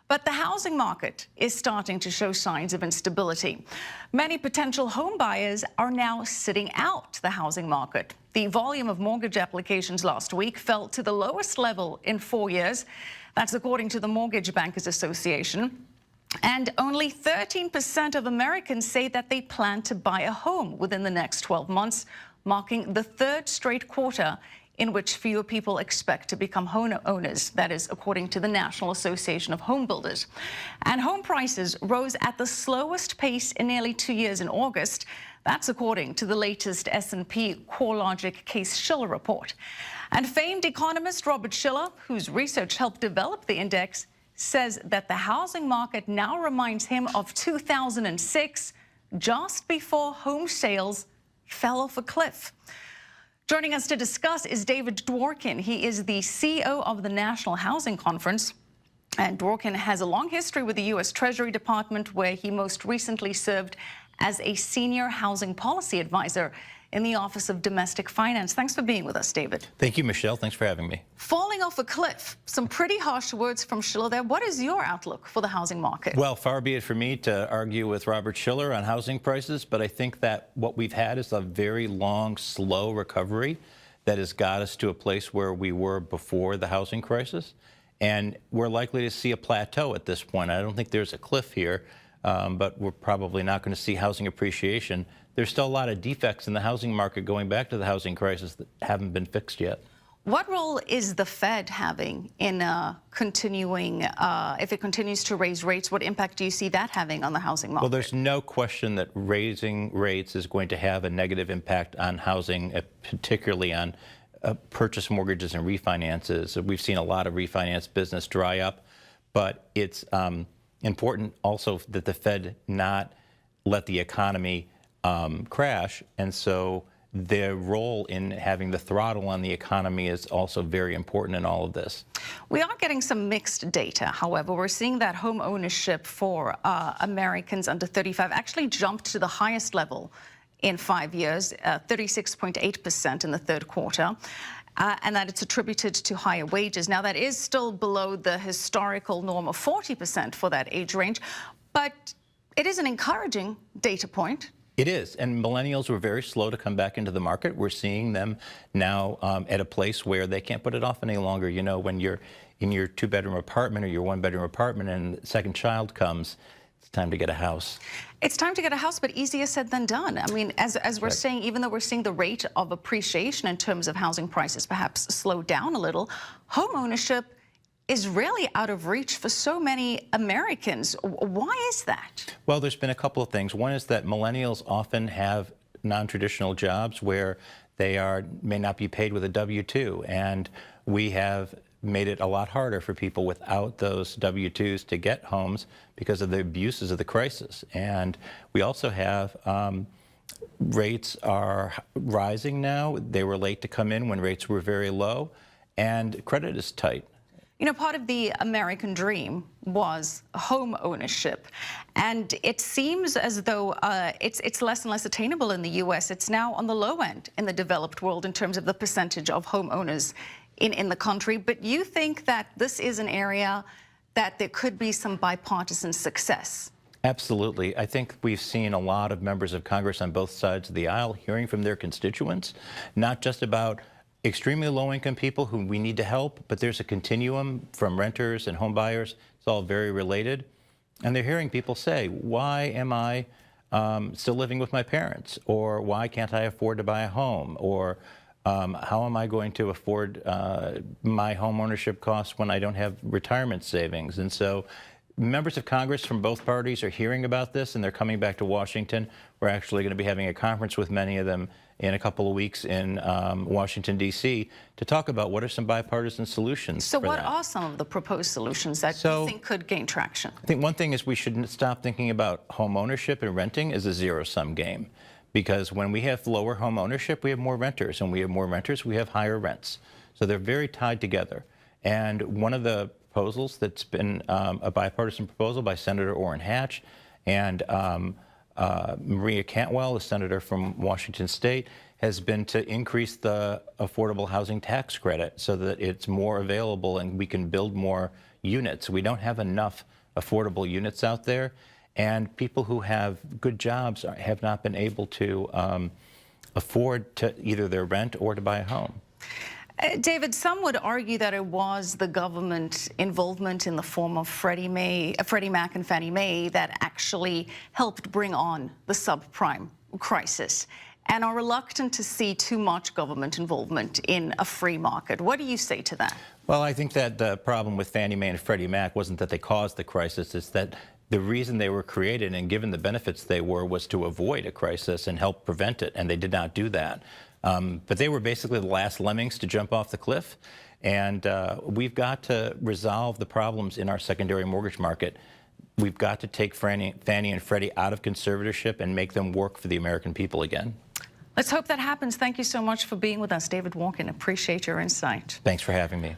But the housing market is starting to show signs of instability. Many potential home buyers are now sitting out the housing market. The volume of mortgage applications last week fell to the lowest level in 4 years. That's according to the Mortgage Bankers Association. And only 13% of Americans say that they plan to buy a home within the next 12 months, marking the third straight quarter in which fewer people expect to become home owners. That is according to the National Association of Home Builders. And home prices rose at the slowest pace in nearly 2 years in August. That's according to the latest S&P CoreLogic Case-Shiller report. And famed economist Robert Shiller, whose research helped develop the index, says that the housing market now reminds him of 2006, just before home sales fell off a cliff. Joining us to discuss is David Dworkin. He is the CEO of the National Housing Conference. And Dworkin has a long history with the U.S. Treasury Department, where he most recently served as a senior housing policy advisor in the Office of Domestic Finance. Thanks for being with us, David. Thank you, Michelle. Thanks for having me. Falling off a cliff. Some pretty harsh words from Shiller there. What is your outlook for the housing market? Well, far be it for me to argue with Robert Shiller on housing prices, but I think that what we've had is a very long, slow recovery that has got us to a place where we were before the housing crisis. And we're likely to see a plateau at this point. I don't think there's a cliff here, but we're probably not going to see housing appreciation. There's still a lot of defects in the housing market going back to the housing crisis that haven't been fixed yet. What role is the Fed having in continuing, if it continues to raise rates, what impact do you see that having on the housing market? Well, there's no question that raising rates is going to have a negative impact on housing, particularly on purchase mortgages and refinances. We've seen a lot of refinance business dry up, but it's important also that the Fed not let the economy crash, and so their role in having the throttle on the economy is also very important in all of this. We are getting some mixed data. However, we're seeing that home ownership for Americans under 35 actually jumped to the highest level in 5 years, 36.8% in the third quarter. And that it's attributed to higher wages. Now, that is still below the historical norm of 40% for that age range, but it is an encouraging data point. It is, and millennials were very slow to come back into the market. We're seeing them now at a place where they can't put it off any longer. You know, when you're in your two-bedroom apartment or your one-bedroom apartment and the second child comes, it's time to get a house. It's time to get a house, but easier said than done. I mean, as we're saying, even though we're seeing the rate of appreciation in terms of housing prices perhaps slow down a little, home ownership is really out of reach for so many Americans. Why is that? Well, there's been a couple of things. One is that millennials often have non-traditional jobs where they may not be paid with a W-2, and we have made it a lot harder for people without those W-2s to get homes because of the abuses of the crisis. And we also have rates are rising now. They were late to come in when rates were very low, and credit is tight. You know, part of the American dream was home ownership, and it seems as though it's less and less attainable in the U.S. It's now on the low end in the developed world in terms of the percentage of homeowners in the country. But you think that this is an area that there could be some bipartisan success? Absolutely. I think we've seen a lot of members of Congress on both sides of the aisle hearing from their constituents, not just about extremely low-income people who we need to help, but there's a continuum from renters and home buyers. It's all very related. And they're hearing people say, why am I still living with my parents? Or why can't I afford to buy a home? Or how am I going to afford my home ownership costs when I don't have retirement savings? And so members of Congress from both parties are hearing about this, and they're coming back to Washington. We're actually going to be having a conference with many of them in a couple of weeks in Washington, D.C., to talk about what are some bipartisan solutions. So what are some of the proposed solutions that you think could gain traction? I think one thing is we should stop thinking about home ownership and renting as a zero-sum game, because when we have lower home ownership, we have more renters, and we have more renters, we have higher rents. So they're very tied together. And one of the proposals that's been a bipartisan proposal by Senator Orrin Hatch and Maria Cantwell, the senator from Washington State, has been to increase the affordable housing tax credit so that it's more available and we can build more units. We don't have enough affordable units out there, and people who have good jobs have not been able to afford to either their rent or to buy a home. David, some would argue that it was the government involvement in the form of Freddie Mac and Fannie Mae that actually helped bring on the subprime crisis, and are reluctant to see too much government involvement in a free market. What do you say to that? Well, I think that the problem with Fannie Mae and Freddie Mac wasn't that they caused the crisis, it's that the reason they were created and given the benefits they were was to avoid a crisis and help prevent it, and they did not do that. But they were basically the last lemmings to jump off the cliff, and we've got to resolve the problems in our secondary mortgage market. We've got to take Fannie and Freddie out of conservatorship and make them work for the American people again. Let's hope that happens. Thank you so much for being with us, David Dworkin. Appreciate your insight. Thanks for having me.